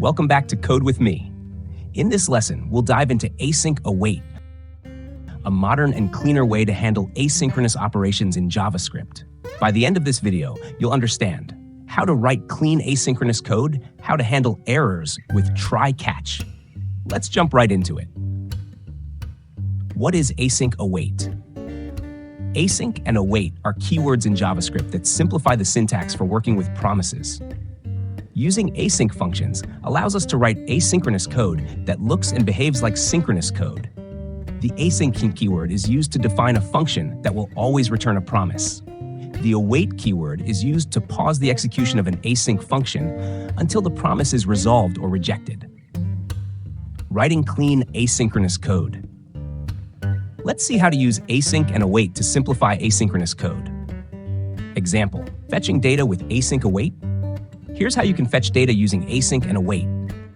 Welcome back to Code with me. In this lesson, we'll dive into Async Await, a modern and cleaner way to handle asynchronous operations in JavaScript. By the end of this video, you'll understand how to write clean asynchronous code, how to handle errors with try-catch. Let's jump right into it. What is Async Await? Async and await are keywords in JavaScript that simplify the syntax for working with promises. Using async functions allows us to write asynchronous code that looks and behaves like synchronous code. The async keyword is used to define a function that will always return a promise. The await keyword is used to pause the execution of an async function until the promise is resolved or rejected. Writing clean asynchronous code. Let's see how to use async and await to simplify asynchronous code. Example, fetching data with async await. Here's how you can fetch data using async and await.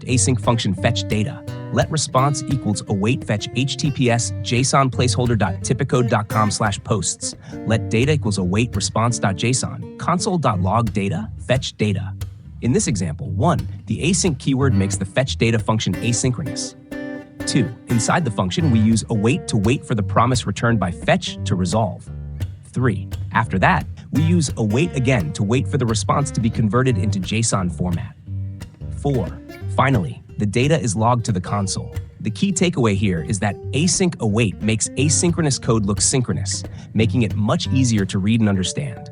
Async function fetch data. Let response equals await fetch https json placeholder.typicode.com/posts. Let data equals await response.json. Console.log data fetch data. In this example, 1. The async keyword makes the fetch data function asynchronous. 2. Inside the function, we use await to wait for the promise returned by fetch to resolve. 3. After that, we use await again to wait for the response to be converted into JSON format. 4. Finally, the data is logged to the console. The key takeaway here is that async await makes asynchronous code look synchronous, making it much easier to read and understand.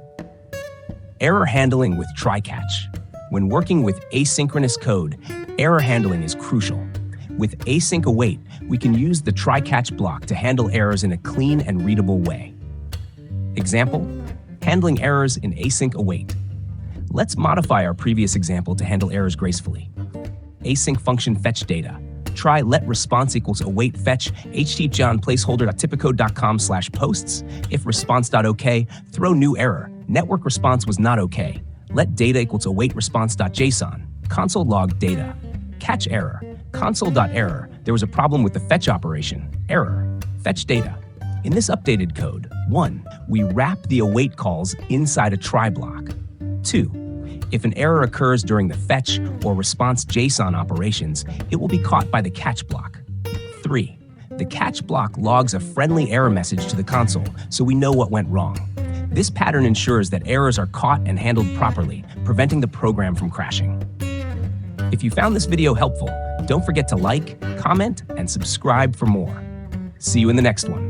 Error handling with try-catch. When working with asynchronous code, error handling is crucial. With async await, we can use the try-catch block to handle errors in a clean and readable way. Example, handling errors in async await. Let's modify our previous example to handle errors gracefully. Async function fetch data. Try let response equals await fetch https placeholder.typicode.com/posts. If response.ok, throw new error. Network response was not okay. Let data equals await response.json. Console log data. Catch error. Console.error. There was a problem with the fetch operation. Error. Fetch data. In this updated code, 1. We wrap the await calls inside a try block. 2. If an error occurs during the fetch or response JSON operations, it will be caught by the catch block. 3. The catch block logs a friendly error message to the console, so we know what went wrong. This pattern ensures that errors are caught and handled properly, preventing the program from crashing. If you found this video helpful, don't forget to like, comment, and subscribe for more. See you in the next one.